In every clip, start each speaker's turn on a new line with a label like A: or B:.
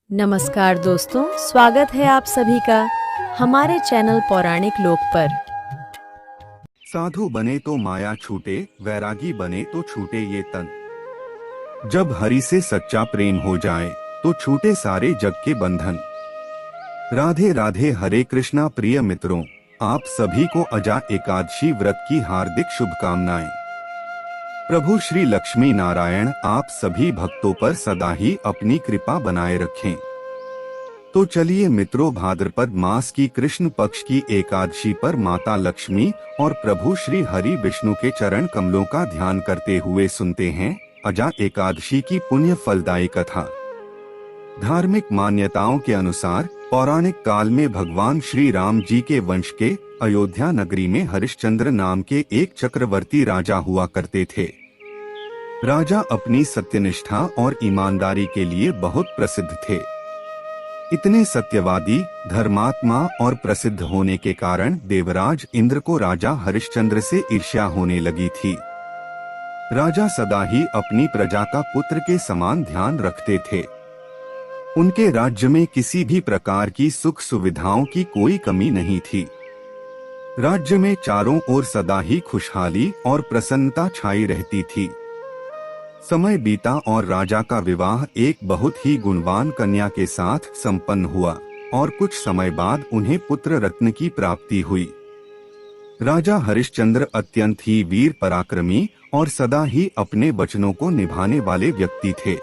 A: नमस्कार दोस्तों, स्वागत है आप सभी का हमारे चैनल पौराणिक लोक पर।
B: साधु बने तो माया छूटे, वैरागी बने तो छूटे ये तन। जब हरि से सच्चा प्रेम हो जाए तो छूटे सारे जग के बंधन। राधे राधे। हरे कृष्णा प्रिय मित्रों, आप सभी को अजा एकादशी व्रत की हार्दिक शुभकामनाएं। प्रभु श्री लक्ष्मी नारायण आप सभी भक्तों पर सदा ही अपनी कृपा बनाए रखें। तो चलिए मित्रों, भाद्रपद मास की कृष्ण पक्ष की एकादशी पर माता लक्ष्मी और प्रभु श्री हरि विष्णु के चरण कमलों का ध्यान करते हुए सुनते हैं अजा एकादशी की पुण्य फलदायी कथा। धार्मिक मान्यताओं के अनुसार पौराणिक काल में भगवान श्री राम जी के वंश के अयोध्या नगरी में हरिश्चंद्र नाम के एक चक्रवर्ती राजा हुआ करते थे। राजा अपनी सत्यनिष्ठा और ईमानदारी के लिए बहुत प्रसिद्ध थे। इतने सत्यवादी, धर्मात्मा और प्रसिद्ध होने के कारण देवराज इंद्र को राजा हरिश्चंद्र से ईर्ष्या होने लगी थी। राजा सदा ही अपनी प्रजा का पुत्र के समान ध्यान रखते थे। उनके राज्य में किसी भी प्रकार की सुख सुविधाओं की कोई कमी नहीं थी। राज्य में चारों ओर सदा ही खुशहाली और प्रसन्नता छाई रहती थी। समय बीता और राजा का विवाह एक बहुत ही गुणवान कन्या के साथ संपन्न हुआ और कुछ समय बाद उन्हें पुत्र रत्न की प्राप्ति हुई। राजा हरिश्चंद्र अत्यंत ही वीर पराक्रमी और सदा ही अपने वचनों को निभाने वाले व्यक्ति थे।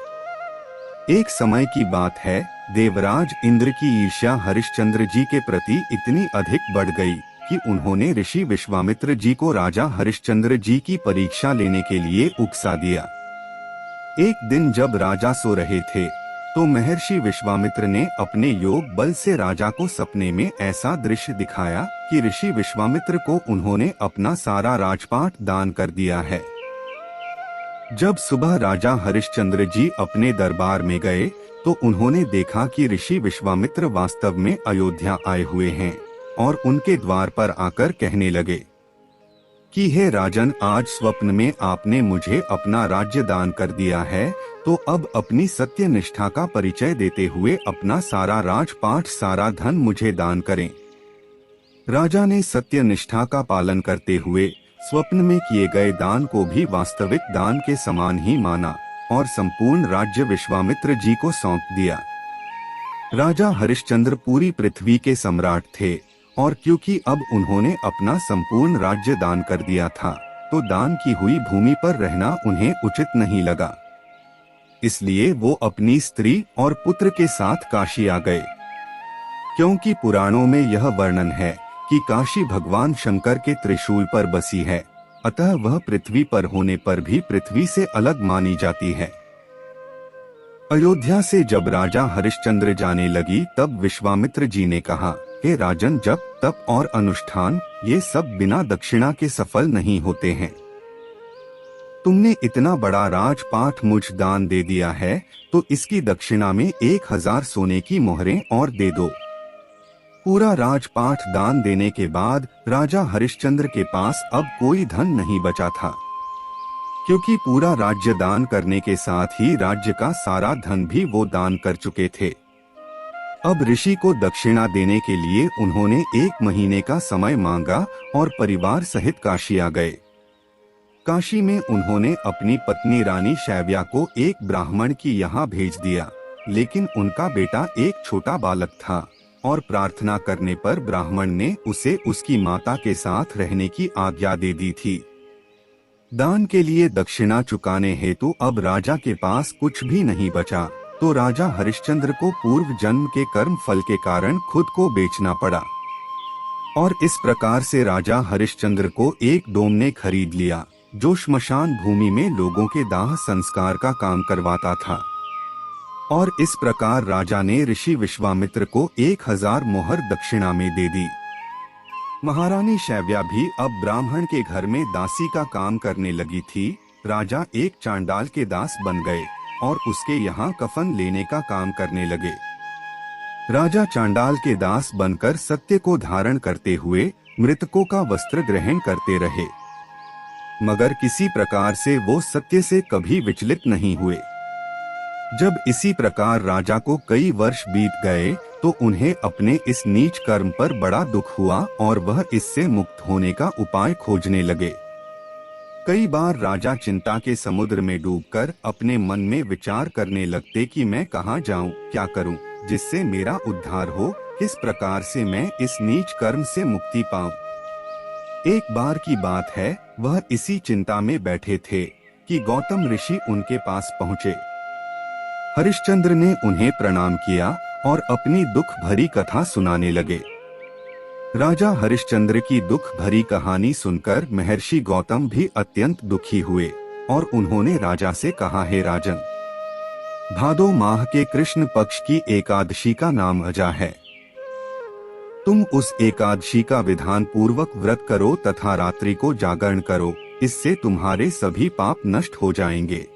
B: एक समय की बात है, देवराज इंद्र की ईर्ष्या हरिश्चंद्र जी के प्रति इतनी अधिक बढ़ गई कि उन्होंने ऋषि विश्वामित्र जी को राजा हरिश्चंद्र जी की परीक्षा लेने के लिए उकसा दिया। एक दिन जब राजा सो रहे थे तो महर्षि विश्वामित्र ने अपने योग बल से राजा को सपने में ऐसा दृश्य दिखाया कि ऋषि विश्वामित्र को उन्होंने अपना सारा राजपाट दान कर दिया है। जब सुबह राजा हरिश्चंद्र जी अपने दरबार में गए तो उन्होंने देखा कि ऋषि विश्वामित्र वास्तव में अयोध्या आए हुए हैं और उनके द्वार पर आकर कहने लगे कि हे राजन, आज स्वप्न में आपने मुझे अपना राज्य दान कर दिया है, तो अब अपनी सत्य निष्ठा का परिचय देते हुए अपना सारा राजपाट, सारा धन मुझे दान करें। राजा ने सत्य निष्ठा का पालन करते हुए स्वप्न में किए गए दान को भी वास्तविक दान के समान ही माना और संपूर्ण राज्य विश्वामित्र जी को सौंप दिया। राजा हरिश्चंद्र पूरी पृथ्वी के सम्राट थे और क्योंकि अब उन्होंने अपना संपूर्ण राज्य दान कर दिया था तो दान की हुई भूमि पर रहना उन्हें उचित नहीं लगा। इसलिए वो अपनी स्त्री और पुत्र के साथ काशी आ गए। क्योंकि पुराणों में यह वर्णन है कि काशी भगवान शंकर के त्रिशूल पर बसी है, अतः वह पृथ्वी पर होने पर भी पृथ्वी से अलग मानी जाती है। अयोध्या से जब राजा हरिश्चंद्र जाने लगी तब विश्वामित्र जी ने कहा, हे राजन, जप तप और अनुष्ठान ये सब बिना दक्षिणा के सफल नहीं होते हैं। तुमने इतना बड़ा राजपाट मुझ दान दे दिया है तो इसकी दक्षिणा में 1000 सोने की मोहरें और दे दो। पूरा राजपाट दान देने के बाद राजा हरिश्चंद्र के पास अब कोई धन नहीं बचा था, क्योंकि पूरा राज्य दान करने के साथ ही राज्य का सारा धन भी वो दान कर चुके थे। अब ऋषि को दक्षिणा देने के लिए उन्होंने 1 महीने का समय मांगा और परिवार सहित काशी आ गए। काशी में उन्होंने अपनी पत्नी रानी शैव्या को एक ब्राह्मण की यहाँ भेज दिया, लेकिन उनका बेटा एक छोटा बालक था और प्रार्थना करने पर ब्राह्मण ने उसे उसकी माता के साथ रहने की आज्ञा दे दी थी। दान के लिए दक्षिणा चुकाने हेतु अब राजा के पास कुछ भी नहीं बचा, तो राजा हरिश्चंद्र को पूर्व जन्म के कर्म फल के कारण खुद को बेचना पड़ा और इस प्रकार से राजा हरिश्चंद्र को एक डोम ने खरीद लिया जो श्मशान भूमि में लोगों के दाह संस्कार का काम करवाता था। और इस प्रकार राजा ने ऋषि विश्वामित्र को 1000 मोहर दक्षिणा में दे दी। महारानी शैव्या भी अब ब्राह्मण के घर में दासी का काम करने लगी थी। राजा एक चांडाल के दास बन गए और उसके यहाँ कफन लेने का काम करने लगे। राजा चांडाल के दास बनकर सत्य को धारण करते हुए मृतकों का वस्त्र ग्रहण करते रहे, मगर किसी प्रकार से वो सत्य से कभी विचलित नहीं हुए। जब इसी प्रकार राजा को कई वर्ष बीत गए तो उन्हें अपने इस नीच कर्म पर बड़ा दुख हुआ और वह इससे मुक्त होने का उपाय खोजने लगे। कई बार राजा चिंता के समुद्र में डूबकर अपने मन में विचार करने लगते कि मैं कहाँ जाऊं, क्या करूं, जिससे मेरा उद्धार हो, किस प्रकार से मैं इस नीच कर्म से मुक्ति पाऊं। एक बार की बात है, वह इसी चिंता में बैठे थे कि गौतम ऋषि उनके पास पहुँचे। हरिश्चंद्र ने उन्हें प्रणाम किया और अपनी दुख भरी कथा सुनाने लगे। राजा हरिश्चंद्र की दुख भरी कहानी सुनकर महर्षि गौतम भी अत्यंत दुखी हुए और उन्होंने राजा से कहा, हे राजन, भादो माह के कृष्ण पक्ष की एकादशी का नाम अजा है। तुम उस एकादशी का विधान पूर्वक व्रत करो तथा रात्रि को जागरण करो, इससे तुम्हारे सभी पाप नष्ट हो जाएंगे।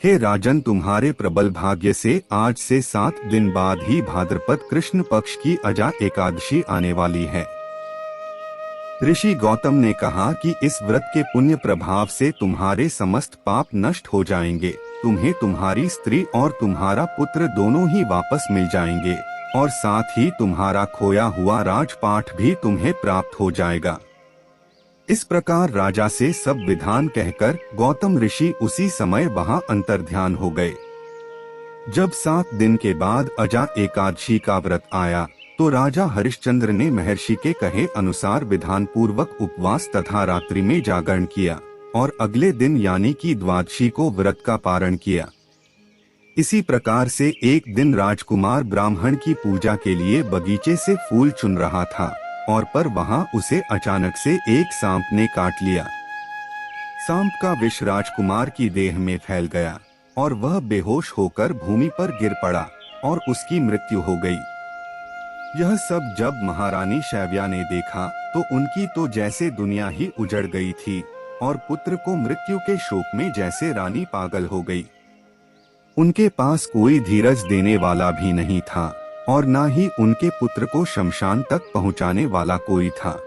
B: हे राजन, तुम्हारे प्रबल भाग्य से आज से 7 दिन बाद ही भाद्रपद कृष्ण पक्ष की अजा एकादशी आने वाली है। ऋषि गौतम ने कहा कि इस व्रत के पुण्य प्रभाव से तुम्हारे समस्त पाप नष्ट हो जाएंगे, तुम्हें तुम्हारी स्त्री और तुम्हारा पुत्र दोनों ही वापस मिल जाएंगे और साथ ही तुम्हारा खोया हुआ राजपाठ भी तुम्हें प्राप्त हो जाएगा। इस प्रकार राजा से सब विधान कहकर गौतम ऋषि उसी समय वहां अंतर्ध्यान हो गए। जब 7 दिन के बाद अजा एकादशी का व्रत आया तो राजा हरिश्चंद्र ने महर्षि के कहे अनुसार विधान पूर्वक उपवास तथा रात्रि में जागरण किया और अगले दिन यानी कि द्वादशी को व्रत का पारण किया। इसी प्रकार से एक दिन राजकुमार ब्राह्मण की पूजा के लिए बगीचे से फूल चुन रहा था और पर वहां उसे अचानक से एक सांप ने काट लिया। सांप का विष राजकुमार की देह में फैल गया और वह बेहोश होकर भूमि पर गिर पड़ा और उसकी मृत्यु हो गई। यह सब जब महारानी शैव्या ने देखा तो उनकी तो जैसे दुनिया ही उजड़ गई थी और पुत्र को मृत्यु के शोक में जैसे रानी पागल हो गई। उनके पास कोई धीरज देने वाला भी नहीं था और ना ही उनके पुत्र को शमशान तक पहुंचाने वाला कोई था।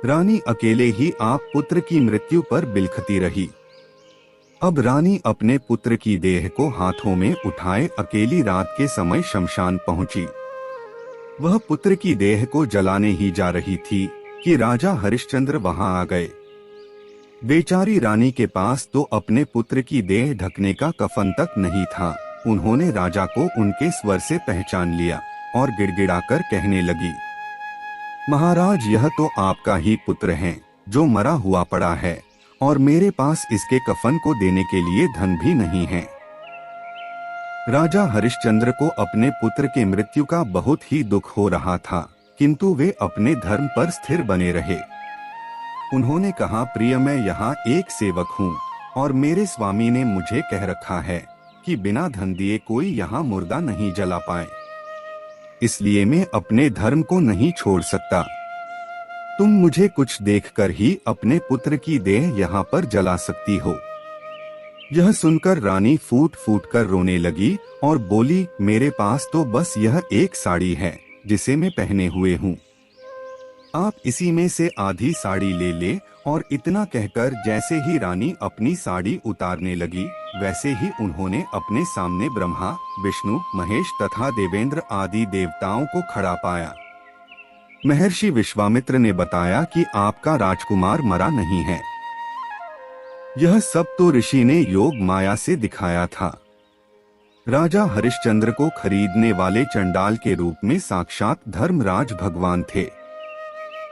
B: रानी अकेले ही आप पुत्र की मृत्यु पर बिलखती रही। अब रानी अपने पुत्र की देह को हाथों में उठाए अकेली रात के समय शमशान पहुंची। वह पुत्र की देह को जलाने ही जा रही थी कि राजा हरिश्चंद्र वहां आ गए। बेचारी रानी के पास तो अपने पुत्र की देह ढकने का कफन तक नहीं था। उन्होंने राजा को उनके स्वर से पहचान लिया और गिड़गिड़ाकर कहने लगी, महाराज, यह तो आपका ही पुत्र है जो मरा हुआ पड़ा है और मेरे पास इसके कफन को देने के लिए धन भी नहीं है। राजा हरिश्चंद्र को अपने पुत्र के मृत्यु का बहुत ही दुख हो रहा था, किंतु वे अपने धर्म पर स्थिर बने रहे। उन्होंने कहा, प्रिय, मैं यहाँ एक सेवक हूँ और मेरे स्वामी ने मुझे कह रखा है कि बिना धन दिए कोई यहाँ मुर्दा नहीं जला पाए, इसलिए मैं अपने धर्म को नहीं छोड़ सकता। तुम मुझे कुछ देखकर ही अपने पुत्र की देह यहाँ पर जला सकती हो। यह सुनकर रानी फूट फूट कर रोने लगी और बोली, मेरे पास तो बस यह एक साड़ी है जिसे मैं पहने हुए हूँ, आप इसी में से आधी साड़ी ले ले। और इतना कहकर जैसे ही रानी अपनी साड़ी उतारने लगी वैसे ही उन्होंने अपने सामने ब्रह्मा, विष्णु, महेश तथा देवेंद्र आदि देवताओं को खड़ा पाया। महर्षि विश्वामित्र ने बताया कि आपका राजकुमार मरा नहीं है। यह सब तो ऋषि ने योग माया से दिखाया था। राजा हरिश्चंद्र को खरीदने वाले चंडाल के रूप में साक्षात धर्मराज भगवान थे।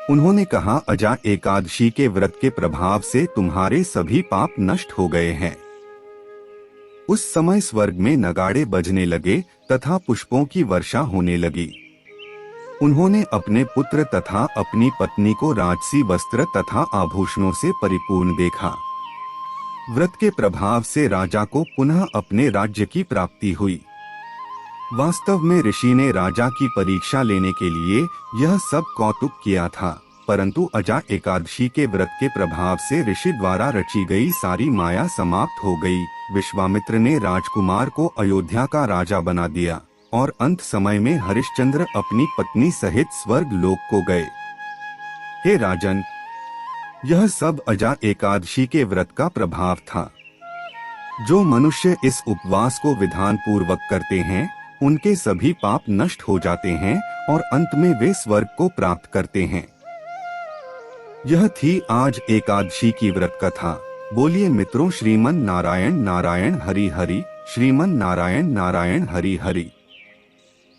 B: उन्होंने कहा, अजा एकादशी के व्रत के प्रभाव से तुम्हारे सभी पाप नष्ट हो गए हैं। उस समय स्वर्ग में नगाड़े बजने लगे तथा पुष्पों की वर्षा होने लगी। उन्होंने अपने पुत्र तथा अपनी पत्नी को राजसी वस्त्र तथा आभूषणों से परिपूर्ण देखा। व्रत के प्रभाव से राजा को पुनः अपने राज्य की प्राप्ति हुई। वास्तव में ऋषि ने राजा की परीक्षा लेने के लिए यह सब कौतुक किया था, परंतु अजा एकादशी के व्रत के प्रभाव से ऋषि द्वारा रची गई सारी माया समाप्त हो गई। विश्वामित्र ने राजकुमार को अयोध्या का राजा बना दिया और अंत समय में हरिश्चंद्र अपनी पत्नी सहित स्वर्ग लोक को गए। हे राजन, यह सब अजा एकादशी के व्रत का प्रभाव था। जो मनुष्य इस उपवास को विधान पूर्वक करते हैं उनके सभी पाप नष्ट हो जाते हैं और अंत में वे स्वर्ग को प्राप्त करते हैं। यह थी आज एकादशी की व्रत कथा। बोलिए मित्रों, श्रीमन नारायण नारायण हरि हरि, श्रीमन नारायण नारायण हरि हरि।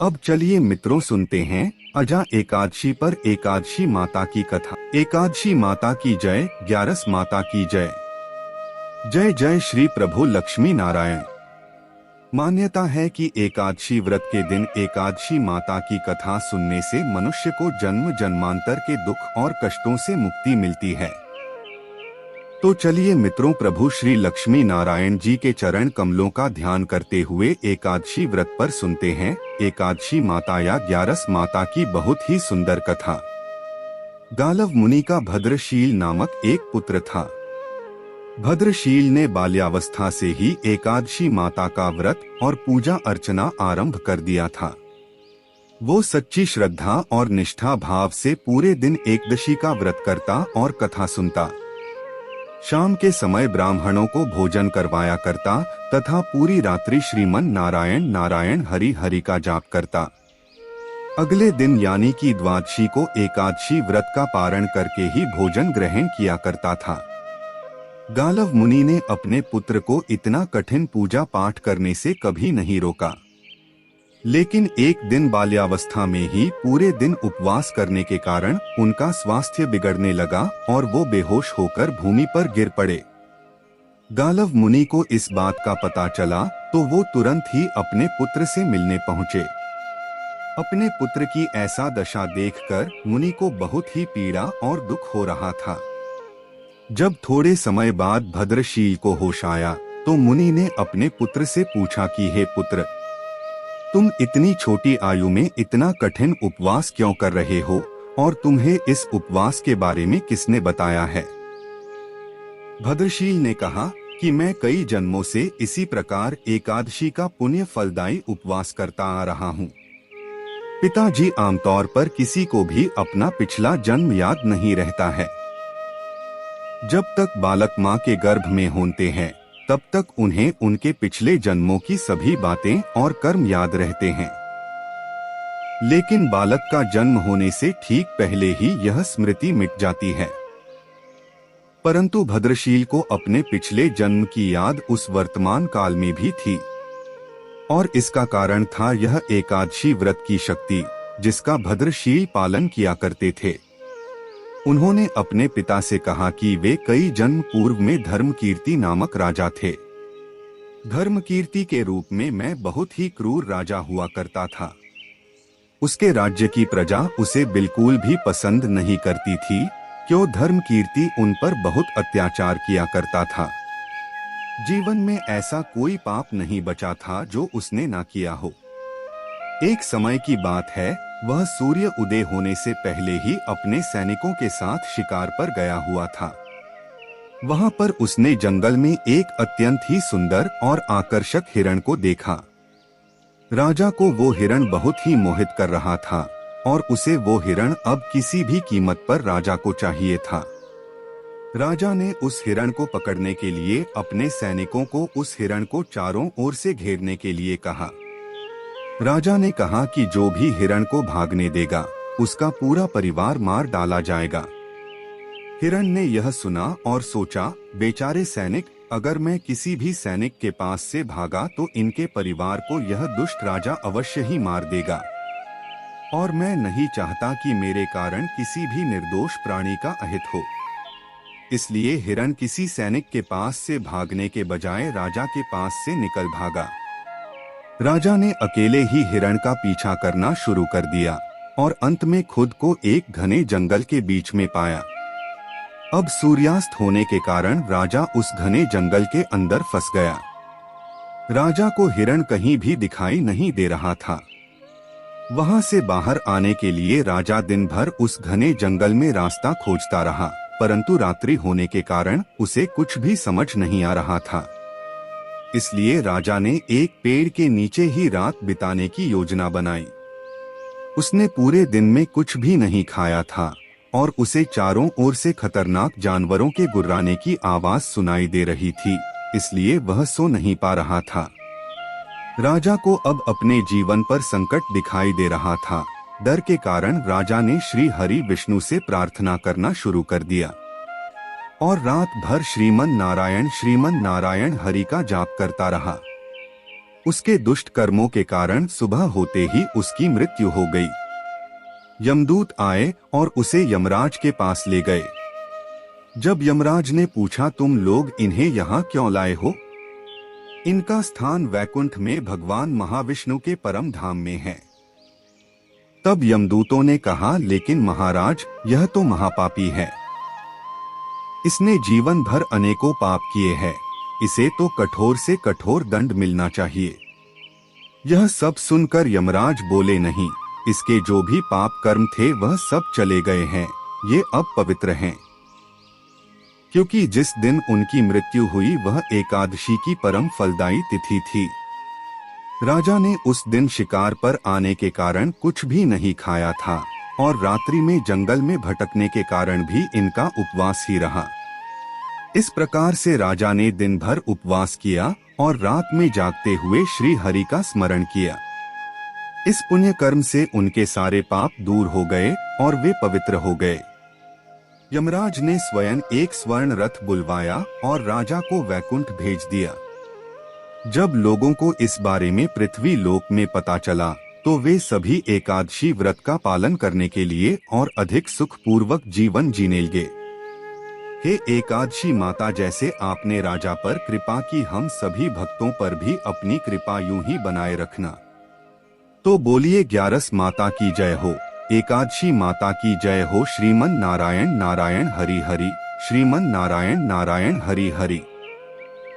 B: अब चलिए मित्रों सुनते हैं अजा एकादशी पर एकादशी माता की कथा। एकादशी माता की जय, ग्यारस माता की जय। जय जय श्री प्रभु लक्ष्मी नारायण। मान्यता है कि एकादशी व्रत के दिन एकादशी माता की कथा सुनने से मनुष्य को जन्म जन्मांतर के दुख और कष्टों से मुक्ति मिलती है। तो चलिए मित्रों, प्रभु श्री लक्ष्मी नारायण जी के चरण कमलों का ध्यान करते हुए एकादशी व्रत पर सुनते हैं एकादशी माता या ग्यारस माता की बहुत ही सुंदर कथा। गालव मुनि का भद्रशील नामक एक पुत्र था। भद्रशील ने बाल्यावस्था से ही एकादशी माता का व्रत और पूजा अर्चना आरंभ कर दिया था। वो सच्ची श्रद्धा और निष्ठा भाव से पूरे दिन एकदशी का व्रत करता और कथा सुनता। शाम के समय ब्राह्मणों को भोजन करवाया करता तथा पूरी रात्रि श्रीमन नारायण नारायण हरि हरि का जाप करता। अगले दिन यानी कि द्वादशी को एकादशी व्रत का पारण करके ही भोजन ग्रहण किया करता था। गालव मुनि ने अपने पुत्र को इतना कठिन पूजा पाठ करने से कभी नहीं रोका, लेकिन एक दिन बाल्यावस्था में ही पूरे दिन उपवास करने के कारण उनका स्वास्थ्य बिगड़ने लगा और वो बेहोश होकर भूमि पर गिर पड़े। गालव मुनि को इस बात का पता चला तो वो तुरंत ही अपने पुत्र से मिलने पहुँचे। अपने पुत्र की ऐसा दशा देखकर मुनि को बहुत ही पीड़ा और दुख हो रहा था। जब थोड़े समय बाद भद्रशील को होश आया तो मुनि ने अपने पुत्र से पूछा कि हे पुत्र, तुम इतनी छोटी आयु में इतना कठिन उपवास क्यों कर रहे हो और तुम्हें इस उपवास के बारे में किसने बताया है? भद्रशील ने कहा कि मैं कई जन्मों से इसी प्रकार एकादशी का पुण्य फलदायी उपवास करता आ रहा हूँ। पिताजी आमतौर पर किसी को भी अपना पिछला जन्म याद नहीं रहता है। जब तक बालक माँ के गर्भ में होते हैं तब तक उन्हें उनके पिछले जन्मों की सभी बातें और कर्म याद रहते हैं, लेकिन बालक का जन्म होने से ठीक पहले ही यह स्मृति मिट जाती है। परंतु भद्रशील को अपने पिछले जन्म की याद उस वर्तमान काल में भी थी और इसका कारण था यह एकादशी व्रत की शक्ति जिसका भद्रशील पालन किया करते थे। उन्होंने अपने पिता से कहा कि वे कई जन्म पूर्व में धर्मकीर्ति नामक राजा थे। धर्मकीर्ति के रूप में मैं बहुत ही क्रूर राजा हुआ करता था। उसके राज्य की प्रजा उसे बिल्कुल भी पसंद नहीं करती थी, क्यों धर्मकीर्ति उन पर बहुत अत्याचार किया करता था। जीवन में ऐसा कोई पाप नहीं बचा था जो उसने ना किया हो। एक समय की बात है, वह सूर्य उदय होने से पहले ही अपने सैनिकों के साथ शिकार पर गया हुआ था। वहां पर उसने जंगल में एक अत्यंत ही सुंदर और आकर्षक हिरण को देखा। राजा को वो हिरण बहुत ही मोहित कर रहा था और उसे वो हिरण अब किसी भी कीमत पर राजा को चाहिए था। राजा ने उस हिरण को पकड़ने के लिए अपने सैनिकों को उस हिरण को चारों ओर से घेरने के लिए कहा। राजा ने कहा कि जो भी हिरण को भागने देगा उसका पूरा परिवार मार डाला जाएगा। हिरण ने यह सुना और सोचा, बेचारे सैनिक, अगर मैं किसी भी सैनिक के पास से भागा तो इनके परिवार को यह दुष्ट राजा अवश्य ही मार देगा और मैं नहीं चाहता कि मेरे कारण किसी भी निर्दोष प्राणी का अहित हो। इसलिए हिरण किसी सैनिक के पास से भागने के बजाय राजा के पास से निकल भागा। राजा ने अकेले ही हिरण का पीछा करना शुरू कर दिया और अंत में खुद को एक घने जंगल के बीच में पाया। अब सूर्यास्त होने के कारण राजा उस घने जंगल के अंदर फंस गया। राजा को हिरण कहीं भी दिखाई नहीं दे रहा था। वहां से बाहर आने के लिए राजा दिन भर उस घने जंगल में रास्ता खोजता रहा, परंतु रात्रि होने के कारण उसे कुछ भी समझ नहीं आ रहा था। इसलिए राजा ने एक पेड़ के नीचे ही रात बिताने की योजना बनाई। उसने पूरे दिन में कुछ भी नहीं खाया था और उसे चारों ओर से खतरनाक जानवरों के गुर्राने की आवाज सुनाई दे रही थी। इसलिए वह सो नहीं पा रहा था। राजा को अब अपने जीवन पर संकट दिखाई दे रहा था। डर के कारण राजा ने श्री हरि विष्णु से प्रार्थना करना शुरू कर दिया और रात भर श्रीमन नारायण हरि का जाप करता रहा। उसके दुष्ट कर्मों के कारण सुबह होते ही उसकी मृत्यु हो गई। यमदूत आए और उसे यमराज के पास ले गए। जब यमराज ने पूछा, तुम लोग इन्हें यहाँ क्यों लाए हो? इनका स्थान वैकुंठ में भगवान महाविष्णु के परम धाम में है। तब यमदूतों ने कहा, लेकिन महाराज, यह तो महापापी है। इसने जीवन भर अनेकों पाप किए हैं। इसे तो कठोर से कठोर दंड मिलना चाहिए। यह सब सुनकर यमराज बोले, नहीं, इसके जो भी पाप कर्म थे वह सब चले गए हैं। ये अब पवित्र हैं, क्योंकि जिस दिन उनकी मृत्यु हुई वह एकादशी की परम फलदायी तिथि थी। राजा ने उस दिन शिकार पर आने के कारण कुछ भी नहीं खाया था और रात्रि में जंगल में भटकने के कारण भी इनका उपवास ही रहा। इस प्रकार से राजा ने दिन भर उपवास किया और रात में जागते हुए श्री हरि का स्मरण किया। इस पुण्य कर्म से उनके सारे पाप दूर हो गए और वे पवित्र हो गए। यमराज ने स्वयं एक स्वर्ण रथ बुलवाया और राजा को वैकुंठ भेज दिया। जब लोगों को इस बारे में पृथ्वी लोक में पता चला तो वे सभी एकादशी व्रत का पालन करने के लिए और अधिक सुखपूर्वक जीवन जीने लगे। हे एकादशी माता, जैसे आपने राजा पर कृपा की, हम सभी भक्तों पर भी अपनी कृपा यूं ही बनाए रखना। तो बोलिए, ग्यारस माता की जय हो, एकादशी माता की जय हो। श्रीमन नारायण हरि हरि, श्रीमन नारायण हरि हरि।